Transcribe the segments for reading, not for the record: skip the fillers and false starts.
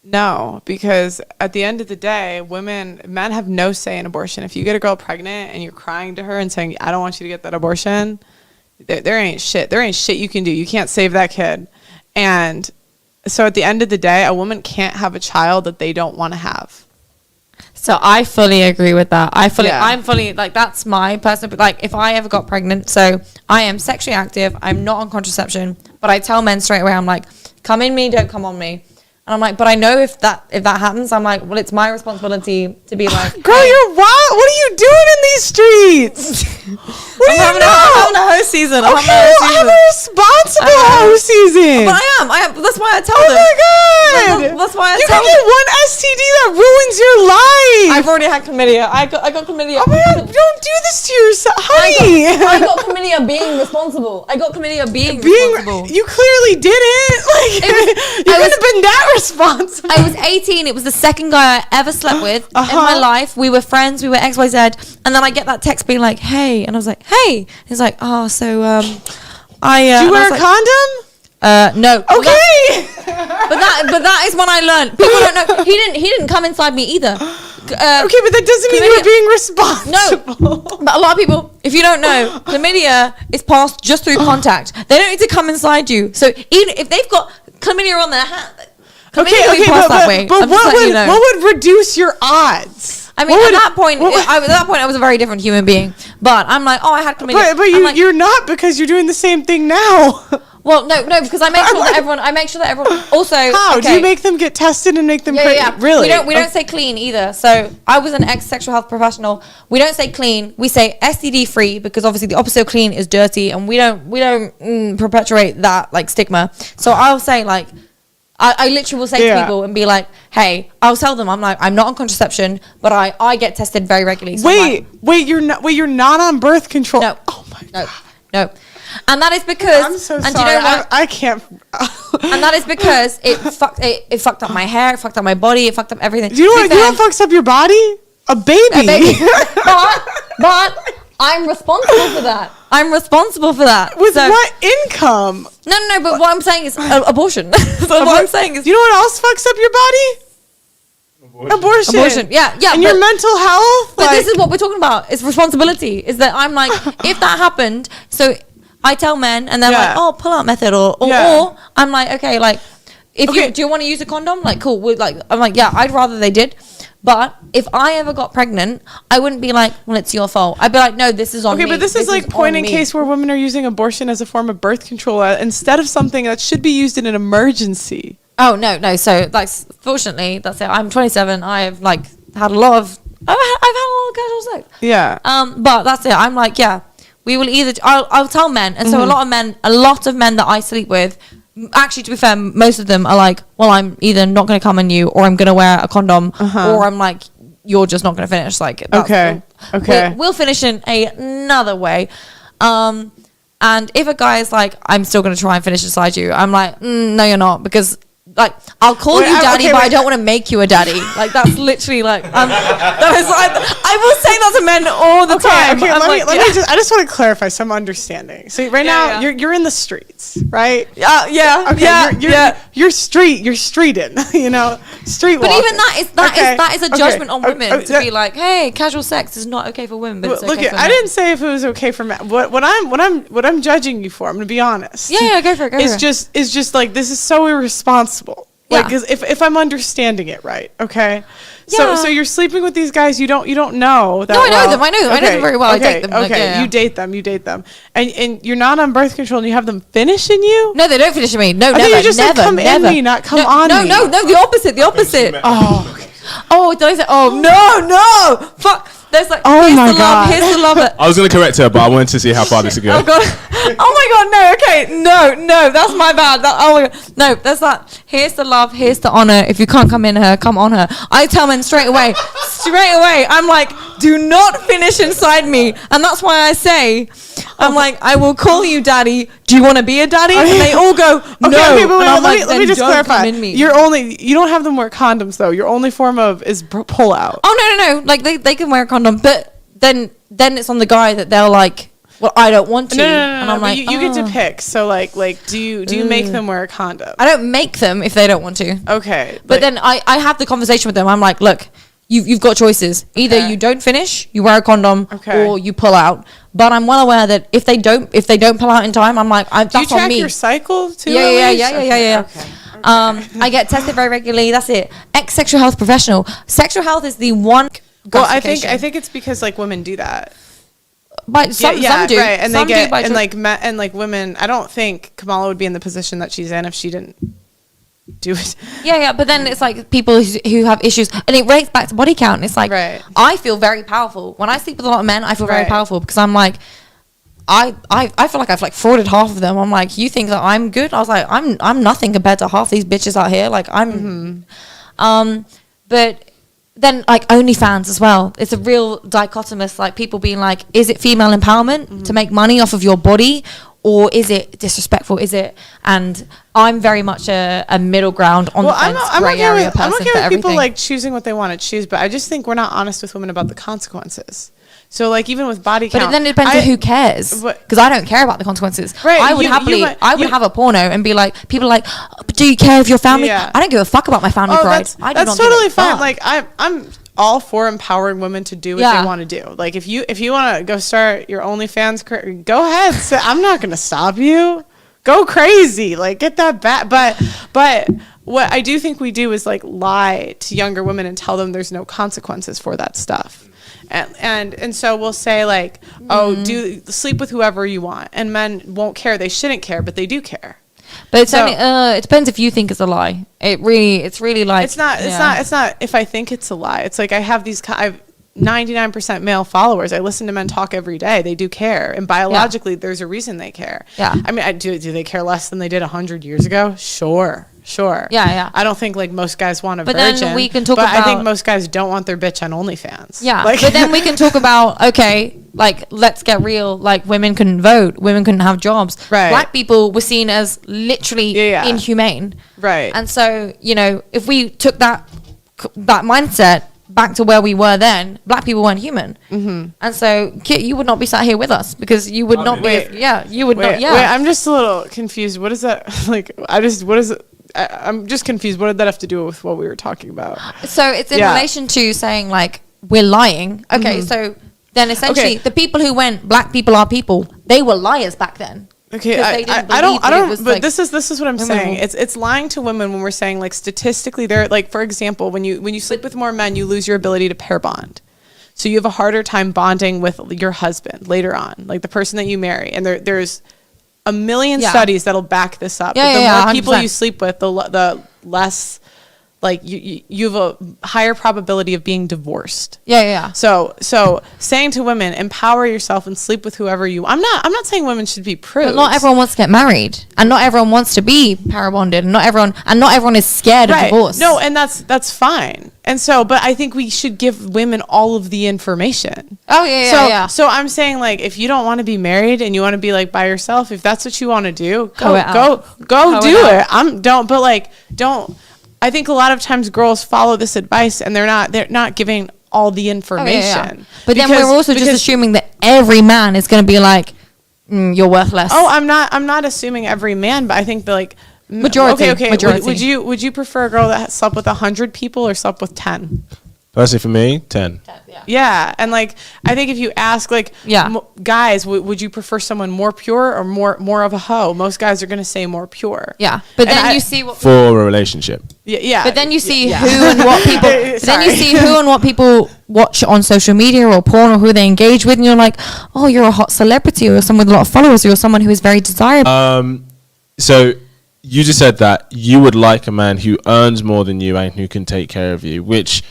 No, because at the end of the day, men have no say in abortion. If you get a girl pregnant and you're crying to her and saying, I don't want you to get that abortion, there ain't shit. There ain't shit you can do. You can't save that kid. And so at the end of the day, a woman can't have a child that they don't want to have. So I fully agree with that. I'm fully, like, that's my personal, like, if I ever got pregnant, so I am sexually active, I'm not on contraception, but I tell men straight away, I'm like, come in me, don't come on me. And I'm like, but I know if that happens, I'm like, well, it's my responsibility to be like, girl, hey, you're wild. What are you doing in these streets? What do you know? I'm having a hoe season. I'm a responsible hoe season. But I am. That's why I tell them. Oh my God. That's why I you tell can get one STD that ruins your life. I've already had chlamydia. I got chlamydia. Oh my God, don't do this to yourself, honey. I got chlamydia being responsible. Responsible. You clearly didn't. Like, you couldn't have been that responsible. I was 18. It was the second guy I ever slept with in my life. We were friends. We were XYZ. And then I get that text being like, hey. And I was like, hey. He's like, oh, so Did you wear a condom? No. Okay. But that is when I learned. People don't know. He didn't come inside me either. Okay, but that doesn't mean you're being responsible. No. But a lot of people, if you don't know, chlamydia is passed just through contact. They don't need to come inside you. So even if they've got chlamydia on their hand, but what would reduce your odds? I mean, at that point, I was a very different human being. But I'm like, oh, I had chlamydia. But you're not, because you're doing the same thing now. Well, no, because I make sure that everyone. Also, how do you make them get tested and make them? Yeah. Really? We don't say clean either. So I was an ex-sexual health professional. We don't say clean. We say STD free, because obviously the opposite of clean is dirty, and we don't perpetuate that, like, stigma. So I'll say, like, I literally will say to people and be like, hey, I'll tell them, I'm like, I'm not on contraception, but I get tested very regularly. So you're not on birth control. No. Oh my God. No. And that is because I'm so and sorry. Do you know what? I can't. And that is because it fucked up my hair, it fucked up my body, it fucked up everything. Do you know what fucks up your body? A baby. But I'm responsible for that. With what income? No. But what I'm saying is abortion. So what I'm saying is, you know what else fucks up your body? Abortion. Yeah. And your mental health. But this is what we're talking about. It's responsibility. Is that I'm like, if that happened, so I tell men, and they're like, oh, pull out method, or I'm like, okay, like, do you want to use a condom? Like, cool. I'm like, yeah, I'd rather they did. But if I ever got pregnant, I wouldn't be like, well, it's your fault. I'd be like, no, this is on me. Okay, but this is like point in case where women are using abortion as a form of birth control instead of something that should be used in an emergency. Oh, no. So, like, fortunately, that's it. I'm 27. I've, like, had a lot of casual sex. Yeah. But that's it. I'm like, yeah, we will either, I'll tell men. And so a lot of men that I sleep with, actually, to be fair, most of them are like, well, I'm either not going to come on you, or I'm going to wear a condom, or I'm like, you're just not going to finish. Like, okay. We'll finish in another way. And if a guy is like, I'm still going to try and finish inside you, I'm like, no, you're not, because, like, I'll call you daddy, but I don't want to make you a daddy. Like, that's literally like, that is like, I will say that to men all the time. Okay, I just want to clarify some understanding. So right now you're in the streets, right? You're streeting, you know, street walking. But even that is a judgment on women to be like, hey, casual sex is not okay for women, but it's okay for men. I didn't say if it was okay for men. What I'm judging you for, I'm gonna be honest. Yeah, go for it. It's just like, this is so irresponsible. Like, cause if I'm understanding it right, okay. Yeah. So you're sleeping with these guys you don't know that. No, I know them. I know them very well. Okay, I date them. Okay, you date them, and you're not on birth control, and you have them finishing you. No, they don't finish me. No, never. You just never, come never. in me, not come on me. No, the opposite. Did I say? Oh no, fuck. There's like, here's the love. I was going to correct her, but I wanted to see how far this would go. Oh my god, no, okay, no, that's my bad. Oh my god, no, there's that. Here's the love, here's the honor. If you can't come in her, come on her. I tell men straight away. I'm like, do not finish inside me, and that's why I say, I'm like, I will call you daddy. Do you want to be a daddy? And they all go, no. Let me just clarify. You don't have them wear condoms though. Your only form of is pull out. Oh no. Like they can wear a condom, but then it's on the guy that they'll like. well, I don't want to. No, And I'm but like, you get to pick. So like do you make them wear a condom? I don't make them if they don't want to. Okay. But then I have the conversation with them. I'm like, look, you've got choices. Either you don't finish, you wear a condom, or you pull out. But I'm well aware that if they don't pull out in time, I'm like, that's on me. Do you track your cycle too? Yeah. Okay. I get tested very regularly. That's it. Ex-sexual health professional. Sexual health is the one. Well, I think it's because like women do that. But some do, right? And some they get and like women. I don't think Kamala would be in the position that she's in if she didn't do it. Yeah. But then it's like people who have issues, and it relates back to body count. And it's like I feel very powerful when I sleep with a lot of men. I feel very powerful because I'm like. I feel like I've like frauded half of them. I'm like, you think that I'm good? I was like, I'm nothing compared to half these bitches out here. Like I'm, but then like OnlyFans as well. It's a real dichotomous, like people being like, is it female empowerment to make money off of your body, or is it disrespectful? Is it? And I'm very much a middle ground on the fence, gray area person. I'm okay for with people everything. like choosing what they want to choose, but I just think we're not honest with women about the consequences. So like even with body count, but then it depends on who cares, because I don't care about the consequences. Right, I would have a porno and be like, people are like, do you care of your family? I don't give a fuck about my family pride. That's totally fine. Like I'm all for empowering women to do what they want to do. Like if you want to go start your OnlyFans career, go ahead. I'm not gonna stop you. Go crazy. Like get that back. But what I do think we do is like lie to younger women and tell them there's no consequences for that stuff. And so we'll say like, do sleep with whoever you want, and men won't care. They shouldn't care, but they do care. But it's only it depends if you think it's a lie. It's really like it's not if I think it's a lie. It's like I have 99% male followers. I listen to men talk every day. They do care, and biologically there's a reason they care. I mean, do they care less than they did 100 years ago? Sure. I don't think like most guys want a virgin. Then we can talk about, I think most guys don't want their bitch on OnlyFans. But then we can talk about, okay, like let's get real. Like women couldn't vote, women couldn't have jobs. Black people were seen as literally inhumane. And so if we took that mindset back to where we were then, black people weren't human. And so Kit, you would not be sat here with us because you would not be. You would not. Wait, I'm just a little confused. What is that? Like, what is it? I'm just confused. What did that have to do with what we were talking about? So it's in relation to saying like we're lying. Okay, so then essentially the people who went black people are people, they were liars back then. Okay, I don't. But this is what I'm saying. It's lying to women when we're saying like statistically, they're like, for example, when you sleep with more men, you lose your ability to pair bond. So you have a harder time bonding with your husband later on, like the person that you marry. And there's a million studies that'll back this up. The more people 100%. You sleep with, the less like you have a higher probability of being divorced. So saying to women, empower yourself and sleep with whoever you. I'm not saying women should be prudes. But not everyone wants to get married, and not everyone wants to be parabonded, and not everyone is scared of divorce. No, and that's fine. And so, but I think we should give women all of the information. So I'm saying like, if you don't want to be married and you want to be like by yourself, if that's what you want to do, go do it. Don't. I think a lot of times girls follow this advice and they're not giving all the information. But then we're also just assuming that every man is going to be like, you're worthless. Oh, I'm not assuming every man, but I think that like majority. Majority. Would you prefer a girl that slept with 100 people or slept with 10? Personally, for me, 10. Yeah, and like I think if you ask like guys, would you prefer someone more pure or more of a hoe? Most guys are gonna say more pure. Yeah, but then you see what for a relationship. Yeah. But then you see who and what people. Then you see who and what people watch on social media or porn or who they engage with, and you're like, oh, you're a hot celebrity or someone with a lot of followers, or you're someone who is very desirable. So you just said that you would like a man who earns more than you and who can take care of you, which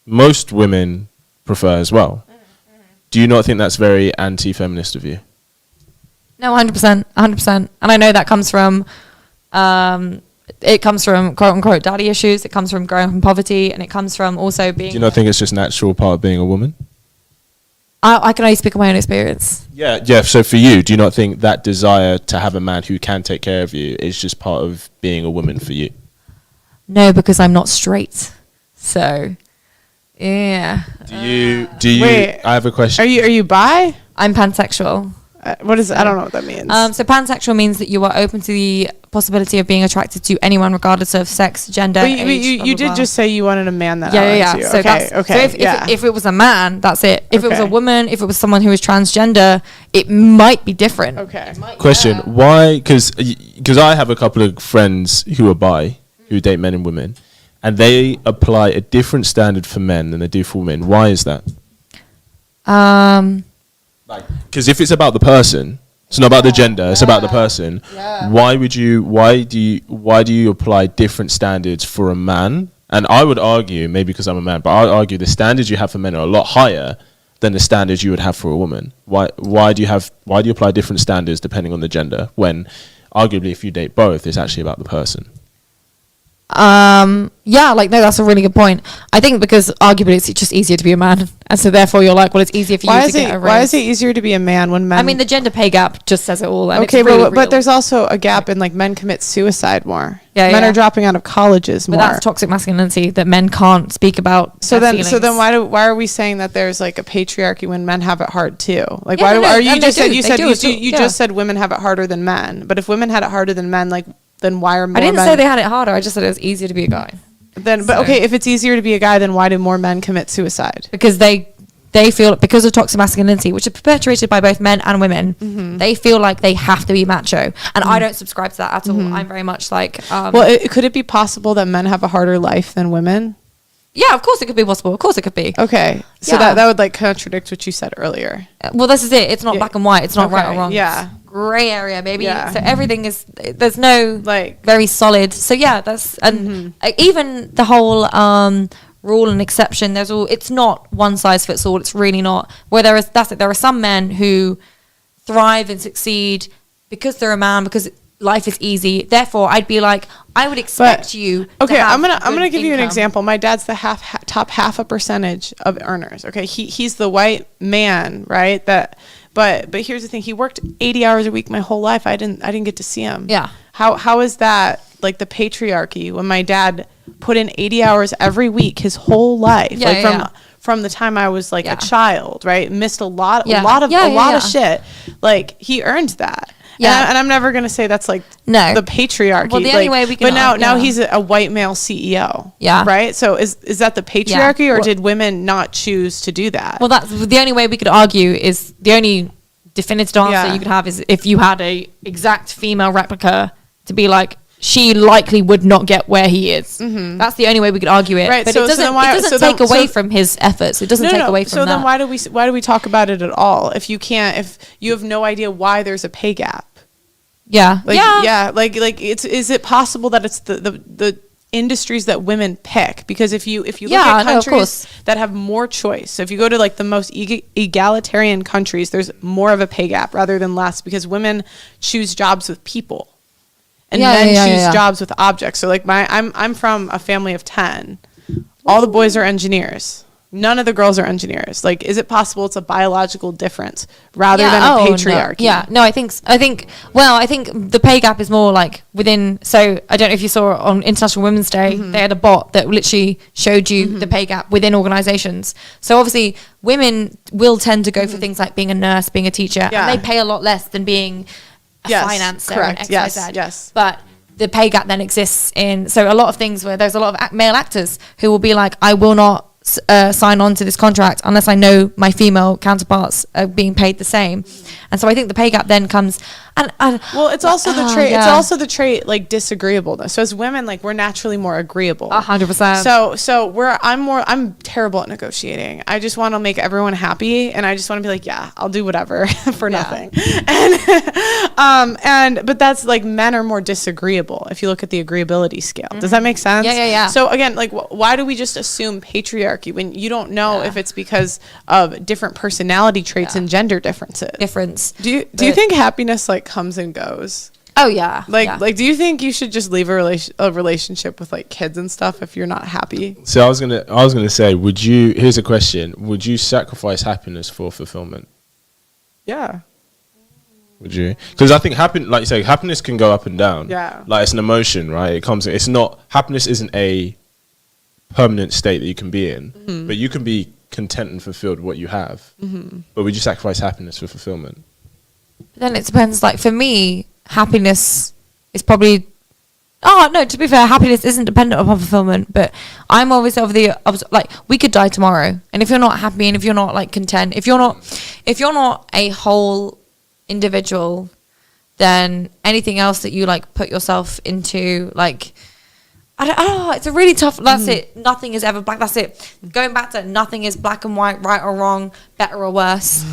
most women prefer as well. Do you not think that's very anti-feminist of you? No, 100%. And I know that comes from, it comes from quote unquote daddy issues. It comes from growing up in poverty, and it comes from also being. Do you not think it's just natural part of being a woman? I can only speak of my own experience. Yeah. So for you, do you not think that desire to have a man who can take care of you is just part of being a woman for you? No, because I'm not straight. So. Yeah. Do you? Wait, I have a question. Are you bi? I'm pansexual. What is? I don't know what that means. So pansexual means that you are open to the possibility of being attracted to anyone, regardless of sex, gender, But age. you blah, blah, did blah. just say you wanted a man that Yeah. likes you. So Okay, okay. So if it was a man, that's it. If it was a Okay. woman, if it was someone who was transgender, it might be different. Okay. Question: Why? Because I have a couple of friends who are bi, who date men and women, and they apply a different standard for men than they do for women. Why is that? Because if it's about the person, it's not about the gender. It's about the person. Yeah. Why do you apply different standards for a man? And I would argue, maybe because I'm a man, but I'd argue the standards you have for men are a lot higher than the standards you would have for a woman. Why do you apply different standards depending on the gender when arguably if you date both, it's actually about the person? Yeah, like, no, that's a really good point. I think because arguably it's just easier to be a man, and so therefore you're like, well, it's easier for you to get a raise. Why is it easier to be a man when men? I mean, the gender pay gap just says it all. And okay, it's really but real. there's also a gap in like men commit suicide more. Yeah, men yeah. are dropping out of colleges But more. that's toxic masculinity that men can't speak about. So their then feelings. why are we saying that there's like a patriarchy when men have it hard too? Like Yeah, why no, are no, you and just they said do, you they said do you, it too, you yeah. just said women have it harder than men. But if women had it harder than men, like then why are more I didn't men say they had it harder. I just said it was easier to be a guy. But So- okay, if it's easier to be a guy, then why do more men commit suicide? Because they feel, because of toxic masculinity, which is perpetuated by both men and women, they feel like they have to be macho. And I don't subscribe to that at all. I'm very much like... Well, could it be possible that men have a harder life than women? yeah, of course it could be possible. Of course it could be. Okay, so Yeah. that would like contradict what you said earlier. Well, this is it. It's not Yeah. black and white. It's not right Okay, or wrong. yeah. It's gray area, baby. Yeah. So everything is... There's no Like- very solid... So yeah, that's... And even the whole... rule and exception, there's all, it's not one size fits all. It's really not. Where there is, that's it, there are some men who thrive and succeed because they're a man, because life is easy. Therefore I'd be like, I would expect you to Okay, have I'm gonna good give you an income. example. My dad's the top half a percentage of earners. Okay, he's the white man, right? But here's the thing. He worked 80 hours a week my whole life. I didn't get to see him. Yeah. How is that like the patriarchy when my dad put in 80 hours every week his whole life, Yeah, like yeah, from the time I was like Yeah. a child, right? Missed a lot Yeah. of Yeah, yeah, of shit. Like he earned that. Yeah. And I'm never gonna say that's like No. the patriarchy. Well, the only way we can But now yeah. he's a white male CEO. Yeah. Right. So is that the patriarchy, or Well- did women not choose to do that? Well, that's the only way we could argue. Is the only definitive answer Yeah. you could have is if you had a exact female replica to be like, she likely would not get where he is. That's the only way we could argue it. Right, But so- it so doesn't, then why- it doesn't so then- take away so- from his efforts. It doesn't take away from so that. then why do we talk about it at all if you have no idea why there's a pay gap? Yeah. Like, yeah. like is it possible that it's the industries that women pick? Because if you look Yeah, at no, of countries course. that have more choice, so if you go to like the most egalitarian countries, there's more of a pay gap rather than less, because women choose jobs with people and Yeah, men yeah, choose yeah. jobs with objects. So like I'm from a family of 10. All the boys are engineers. None of the girls are engineers. Like, is it possible it's a biological difference rather than a patriarchy? No. Yeah, no, I think the pay gap is more like within. So I don't know if you saw on International Women's Day, they had a bot that literally showed you the pay gap within organizations. So obviously, women will tend to go for things like being a nurse, being a teacher, Yeah. and they pay a lot less than being a Yes, financer. correct. And Yes, XYZ. yes. But the pay gap then exists in so a lot of things where there's a lot of male actors who will be like, I will not sign on to this contract unless I know my female counterparts are being paid the same. And so I think the pay gap then comes and Well, it's also the trait. It's yeah. also the trait like disagreeableness. So as women, like we're naturally more agreeable. 100%. So I'm terrible at negotiating. I just want to make everyone happy, and I just want to be like, yeah, I'll do whatever for nothing. And but that's like men are more disagreeable if you look at the agreeability scale. Does that make sense? Yeah. So again, like why do we just assume patriarchy when you don't know if it's because of different personality traits and gender differences? difference. Do you think happiness like comes and goes? Oh yeah. Yeah. Like do you think you should just leave a relationship with like kids and stuff if you're not happy? So I was gonna say, here's a question: would you sacrifice happiness for fulfillment? Yeah. Would you? Because I think like you say, happiness can go up and down. Yeah. Like it's an emotion, right? It's not, happiness isn't a permanent state that you can be in, but you can be content and fulfilled with what you have. But would you sacrifice happiness for fulfillment? But then it depends. Like for me, happiness is probably. Oh no! To be fair, happiness isn't dependent upon fulfillment. But I'm always like we could die tomorrow, and if you're not happy and if you're not like content, if you're not a whole individual, then anything else that you like put yourself into, like I don't know, it's a really tough. That's it. Nothing is ever black. That's it. Going back to nothing is black and white, right or wrong, better or worse.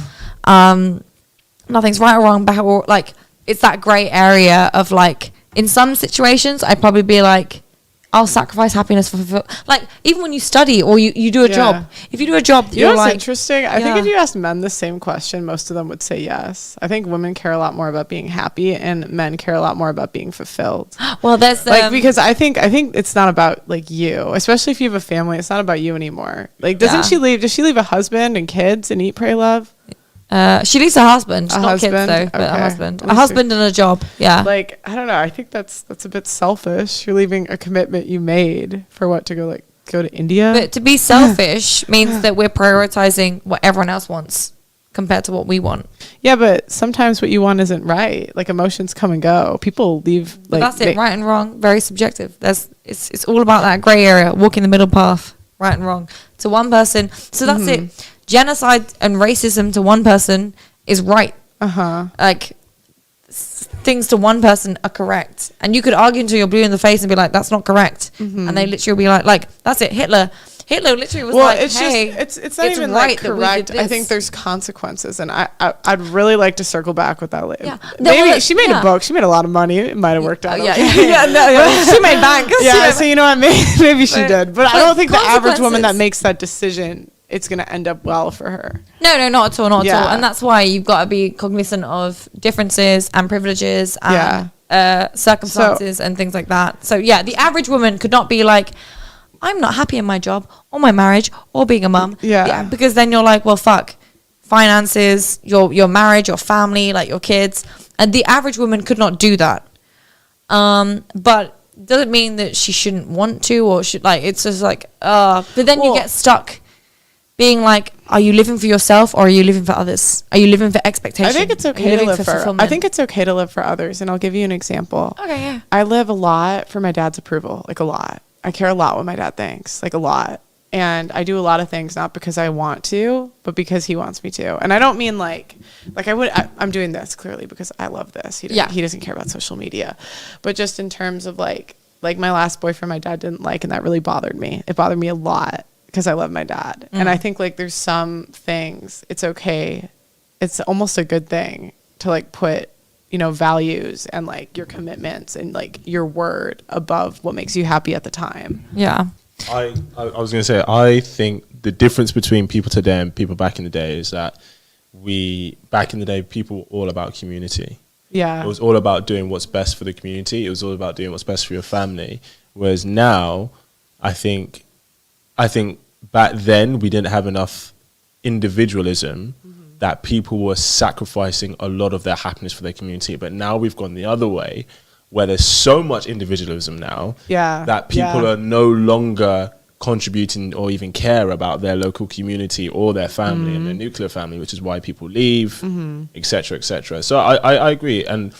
Nothing's right or wrong, better or like it's that grey area of like. In some situations, I'd probably be like, I'll sacrifice happiness for like even when you study or you do a job. If you do a job, that you know you're what's like interesting. I think if you ask men the same question, most of them would say yes. I think women care a lot more about being happy, and men care a lot more about being fulfilled. Well, there's like because I think it's not about like you, especially if you have a family. It's not about you anymore. Like, doesn't she leave? Does she leave a husband and kids and eat, pray, love? She leaves a husband, not husband? kids though, but Okay. a husband and a job. Yeah. Like, I don't know. I think that's a bit selfish. You're leaving a commitment you made for what, to go to India? But to be selfish means that we're prioritizing what everyone else wants compared to what we want. Yeah, but sometimes what you want isn't right. Like, emotions come and go. People leave. But that's it. Right and wrong, very subjective. It's all about that grey area, walking the middle path, right and wrong. To one person. So that's it. Genocide and racism to one person is right. Like things to one person are correct, and you could argue until you're blue in the face and be like, "That's not correct," and they literally be like, "That's it." Hitler literally was like, it's "Hey, it's not even right like correct. I think there's consequences, and I'd really like to circle back with that later. Yeah. Maybe she made a book. She made a lot of money. It might have worked out. Yeah, okay. she made bank. Yeah, so you know what? Maybe she did, but I don't think the average woman that consequences. makes that decision, it's going to end up well for her. No, not at all, not at all. And that's why you've got to be cognizant of differences and privileges and circumstances and things like that. So yeah, the average woman could not be like, I'm not happy in my job or my marriage or being a mum. Yeah, because then you're like, well, fuck, finances, your marriage, your family, like your kids, and the average woman could not do that. But doesn't mean that she shouldn't want to or should like. It's just like, but then you get stuck. Being like, are you living for yourself or are you living for others? Are you living for expectation? I think it's okay to live for. I think it's okay to live for others, and I'll give you an example. Okay, yeah. I live a lot for my dad's approval, like a lot. I care a lot what my dad thinks, like a lot, and I do a lot of things not because I want to, but because he wants me to. And I don't mean like I'm doing this clearly because I love this. He doesn't care about social media, but just in terms of like my last boyfriend, my dad didn't like, and that really bothered me. It bothered me a lot. Because I love my dad. And I think like there's some things it's okay. It's almost a good thing to like put, values and like your commitments and like your word above what makes you happy at the time. Yeah. I was going to say, I think the difference between people today and people back in the day is that back in the day, people were all about community. Yeah. It was all about doing what's best for the community. It was all about doing what's best for your family. Whereas now, I think back then we didn't have enough individualism that people were sacrificing a lot of their happiness for their community. But now we've gone the other way where there's so much individualism now that people are no longer contributing or even care about their local community or their family and their nuclear family, which is why people leave, et cetera, et cetera. So I agree. And,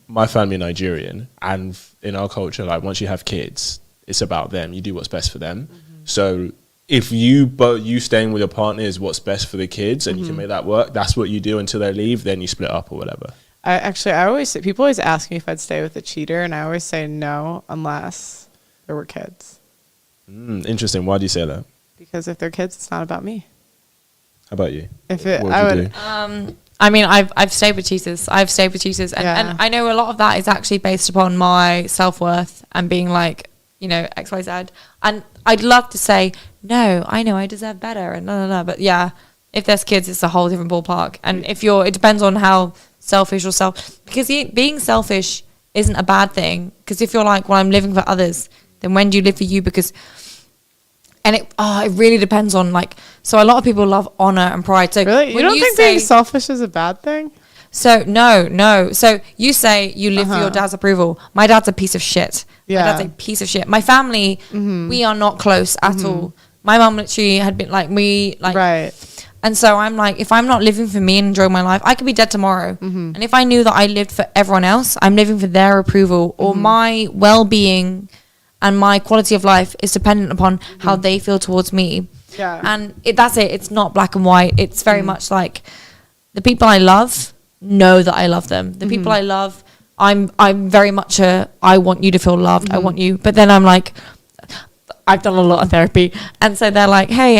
my family are Nigerian, and in our culture, like once you have kids, it's about them. You do what's best for them. So if you staying with your partner is what's best for the kids and you can make that work, that's what you do until they leave, then you split up or whatever. I always say, people always ask me if I'd stay with a cheater, and I always say no unless there were kids. Interesting. Why do you say that? Because if they're kids, it's not about me. How about you? I mean, I've stayed with cheaters. And I know a lot of that is actually based upon my self-worth and being like, X, Y, Z. And I'd love to say, no, I know I deserve better and no. But yeah, if there's kids, it's a whole different ballpark. And it depends on how selfish or because being selfish isn't a bad thing. Because if you're like, well, I'm living for others, then when do you live for you? It really depends on so a lot of people love honor and pride. So really? You don't think being selfish is a bad thing? So no. So you say you live for your dad's approval. My dad's a piece of shit. Yeah. My dad's a piece of shit. My family, we are not close at all. My mum literally had been right. And so I'm like, if I'm not living for me and enjoying my life, I could be dead tomorrow. And if I knew that I lived for everyone else, I'm living for their approval, or my well-being and my quality of life is dependent upon how they feel towards me. Yeah. And that's it. It's not black and white. It's very much like the people I love know that I love them. The people I love, I'm very much I want you to feel loved. I want you. But then I'm like, I've done a lot of therapy. And so they're like, hey,